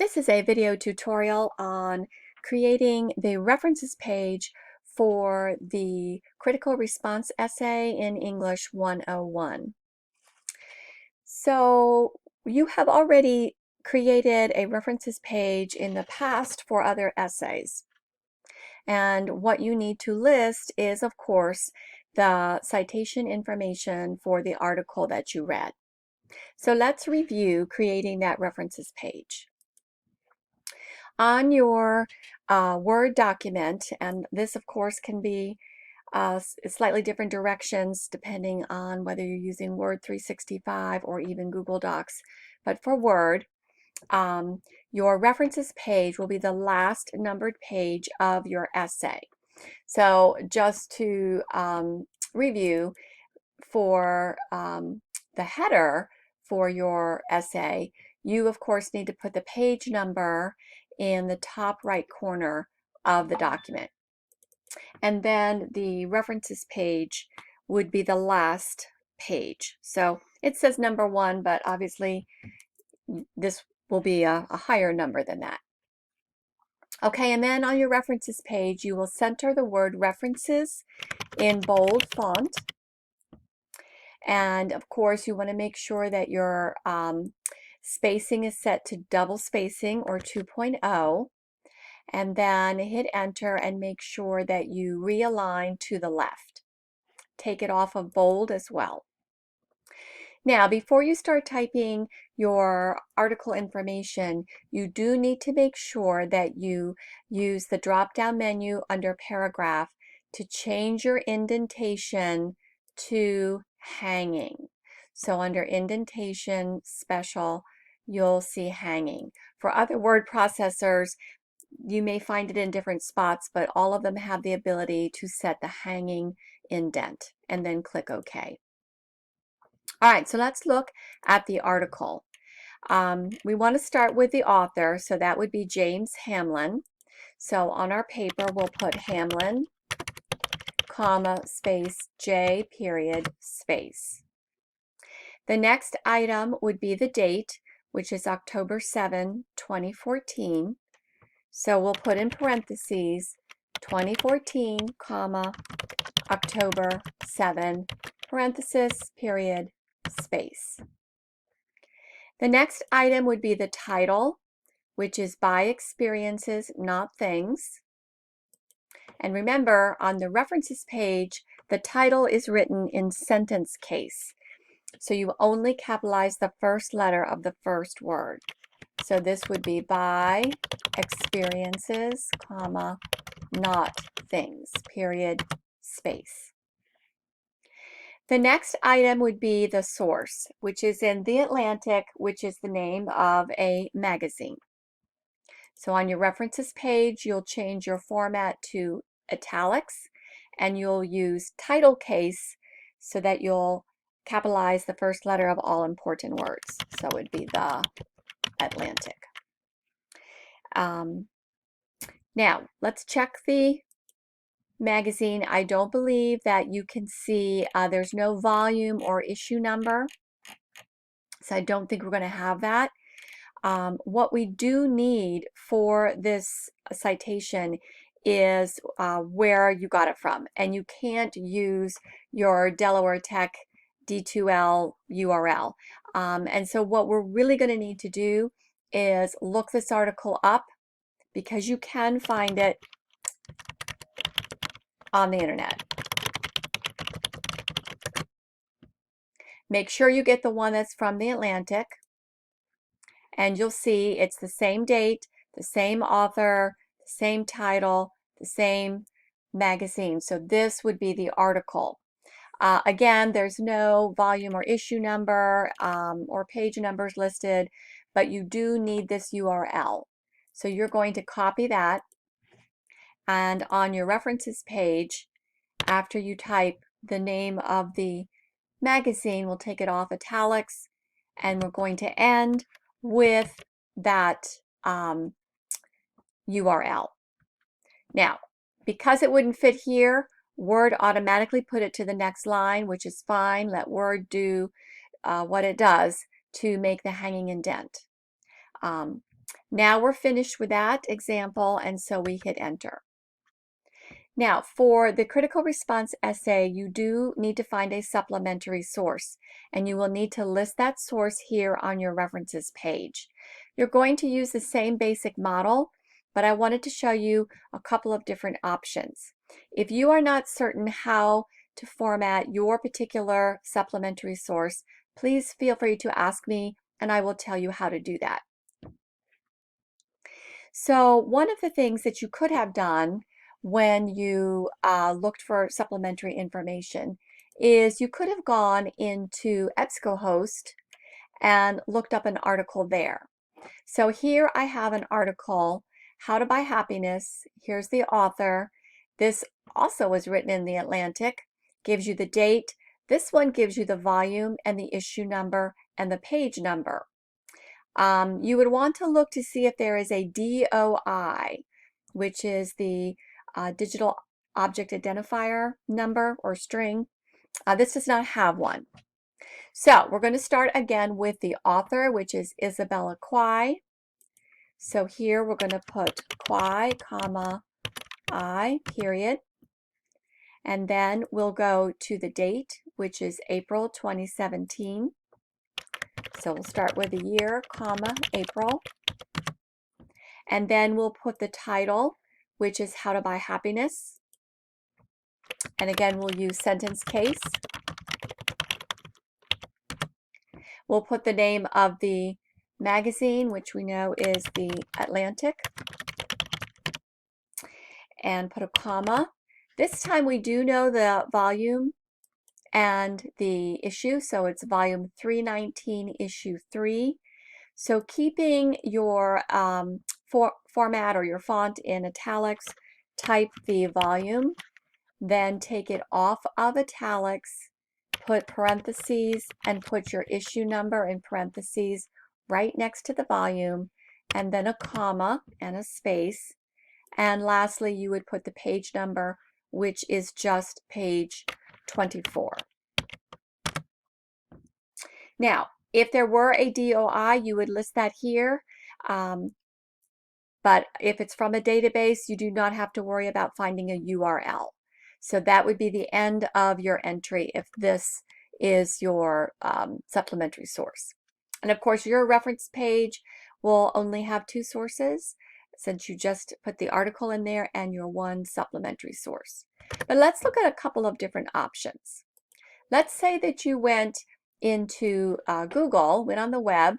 This is a video tutorial on creating the references page for the Critical Response Essay in English 101. So you have already created a references page in the past for other essays. And what you need to list is, of course, the citation information for the article that you read. So let's review creating that references page. On your Word document, and this of course can be slightly different directions depending on whether you're using Word 365 or even Google Docs, but for Word, your references page will be the last numbered page of your essay. So just to review, for the header for your essay, you of course need to put the page number in the top right corner of the document. And then the references page would be the last page. So it says number 1, but obviously this will be a higher number than that. Okay, and then on your references page, you will center the word references in bold font. And of course, you want to make sure that your spacing is set to double spacing or 2.0. And then hit enter and make sure that you realign to the left. Take it off of bold as well. Now, before you start typing your article information, you do need to make sure that you use the drop-down menu under paragraph to change your indentation to hanging. So under indentation special, you'll see hanging. For other word processors, you may find it in different spots, but all of them have the ability to set the hanging indent and then click OK. All right, so let's look at the article. We want to start with the author, so that would be James Hamlin. So on our paper, we'll put Hamlin, comma, space, J, period, space. The next item would be the date, which is October 7, 2014. So we'll put in parentheses 2014, comma, October 7, parenthesis, period, space. The next item would be the title, which is By Experiences, Not Things. And remember, on the references page, the title is written in sentence case. So you only capitalize the first letter of the first word. So this would be By Experiences, comma, Not Things, period, space. The next item would be the source, which is in The Atlantic, which is the name of a magazine. So on your references page, you'll change your format to italics, and you'll use title case so that you'll capitalize the first letter of all important words. So it would be The Atlantic. Now, let's check the magazine. I don't believe that you can see, there's no volume or issue number, so I don't think we're going to have that. What we do need for this citation is where you got it from, and you can't use your Delaware Tech D2L URL. And so what we're really going to need to do is look this article up, because you can find it on the internet. Make sure you get the one that's from The Atlantic, and you'll see it's the same date, the same author, the same title, the same magazine. So this would be the article. Again, there's no volume or issue number or page numbers listed, but you do need this URL. So you're going to copy that, and on your references page, after you type the name of the magazine, we'll take it off italics, and we're going to end with that URL. Now, because it wouldn't fit here, Word automatically put it to the next line, which is fine. Let Word do what it does to make the hanging indent. Now we're finished with that example, and so we hit enter. Now, for the critical response essay, you do need to find a supplementary source, and you will need to list that source here on your references page. You're going to use the same basic model, but I wanted to show you a couple of different options. If you are not certain how to format your particular supplementary source, please feel free to ask me, and I will tell you how to do that. So one of the things that you could have done when you looked for supplementary information is you could have gone into EBSCOhost and looked up an article there. So here I have an article, How to Buy Happiness. Here's the author. This also was written in the Atlantic, gives you the date. This one gives you the volume and the issue number and the page number. You would want to look to see if there is a DOI, which is the digital object identifier number or string. This does not have one. So we're going to start again with the author, which is Isabella Quai. So here we're going to put Quai, comma, I, period. And then we'll go to the date, which is April 2017. So we'll start with the year, comma, April. And then we'll put the title, which is How to Buy Happiness. And again, we'll use sentence case. We'll put the name of the magazine, which we know is the Atlantic, and put a comma. This time we do know the volume and the issue, so it's volume 319, issue 3. So keeping your format or your font in italics, type the volume, then take it off of italics, put parentheses, and put your issue number in parentheses right next to the volume, and then a comma and a space. And lastly, you would put the page number, which is just page 24. Now, if there were a DOI, you would list that here. But if it's from a database, you do not have to worry about finding a URL. So that would be the end of your entry if this is your supplementary source. And of course, your reference page will only have two sources since you just put the article in there and your one supplementary source. But let's look at a couple of different options. Let's say that you went into Google, went on the web,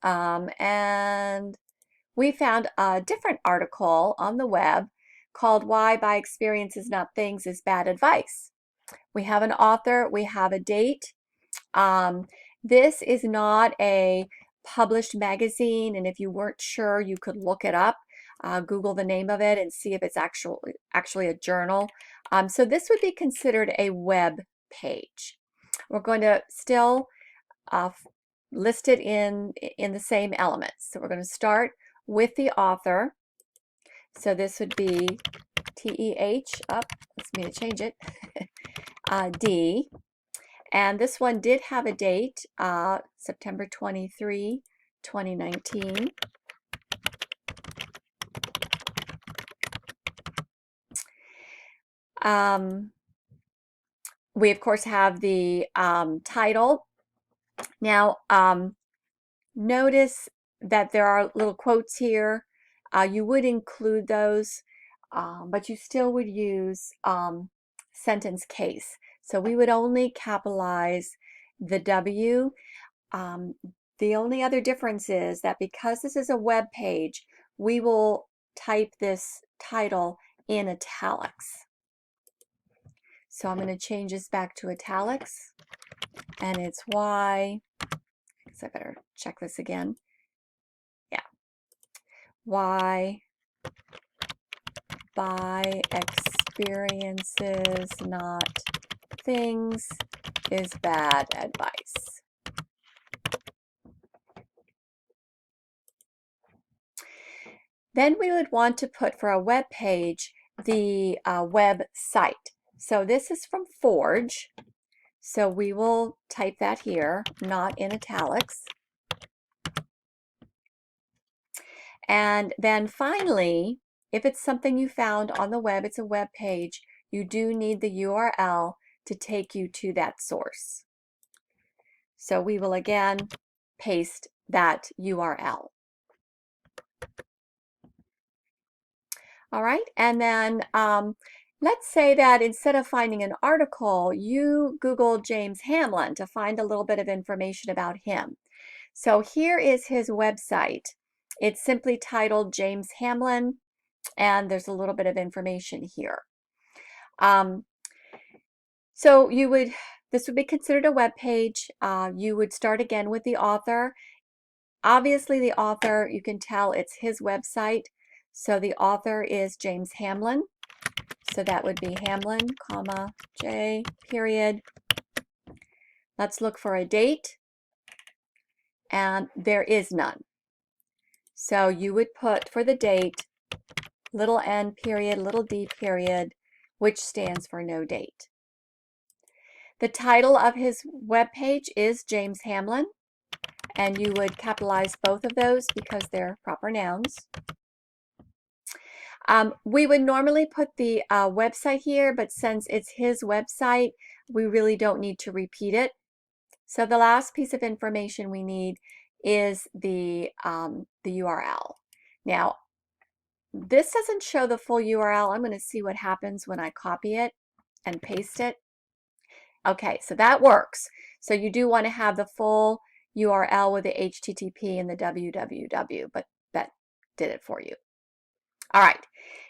and we found a different article on the web called Why Buy Experiences Not Things is Bad Advice. We have an author, we have a date. This is not a published magazine, and if you weren't sure, you could look it up, Google the name of it and see if it's actually a journal. So this would be considered a web page. We're going to still list it in the same elements. So we're going to start with the author. So this would be TEH, let's me to change it, D. And this one did have a date, September 23, 2019. We, of course, have the title. Now, notice that there are little quotes here. You would include those, but you still would use sentence case. So we would only capitalize the W. The only other difference is that because this is a web page, we will type this title in italics. So I'm going to change this back to italics, and it's why, I guess I better check this again. Yeah. Why buy experiences, not things, is bad advice. Then we would want to put for a web page the web site. So this is from Forge. So we will type that here, not in italics. And then finally, if it's something you found on the web, it's a web page, you do need the URL to take you to that source. So we will again paste that URL. All right, and then let's say that instead of finding an article, you Google James Hamlin to find a little bit of information about him. So here is his website. It's simply titled James Hamlin, and there's a little bit of information here. So this would be considered a web page. You would start again with the author. Obviously, the author, you can tell it's his website. So the author is James Hamlin. So that would be Hamlin, comma, J, period. Let's look for a date. And there is none. So you would put for the date, little n period, little d period, which stands for no date. The title of his webpage is James Hamlin, and you would capitalize both of those because they're proper nouns. We would normally put the website here, but since it's his website, we really don't need to repeat it. So the last piece of information we need is the URL. Now, this doesn't show the full URL. I'm going to see what happens when I copy it and paste it. Okay, so that works. So you do want to have the full URL with the HTTP and the www, but that did it for you. All right,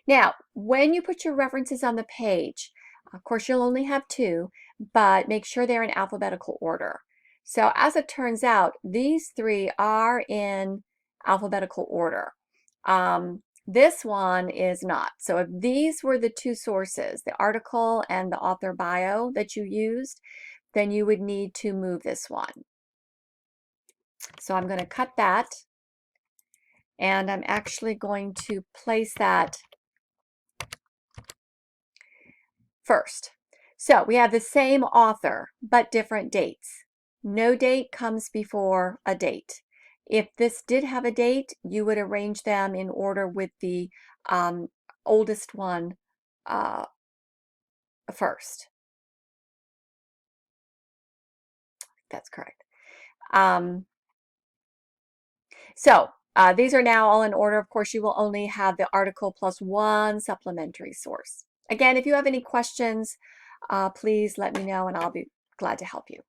now when you put your references on the page, of course you'll only have two, but make sure they're in alphabetical order. So as it turns out, these three are in alphabetical order. This one is not. So if these were the two sources, the article and the author bio that you used, then you would need to move this one. So I'm going to cut that, and I'm actually going to place that first. So we have the same author, but different dates. No date comes before a date. If this did have a date, you would arrange them in order with the oldest one first. That's correct. These are now all in order. Of course, you will only have the article plus one supplementary source. Again, if you have any questions, please let me know and I'll be glad to help you.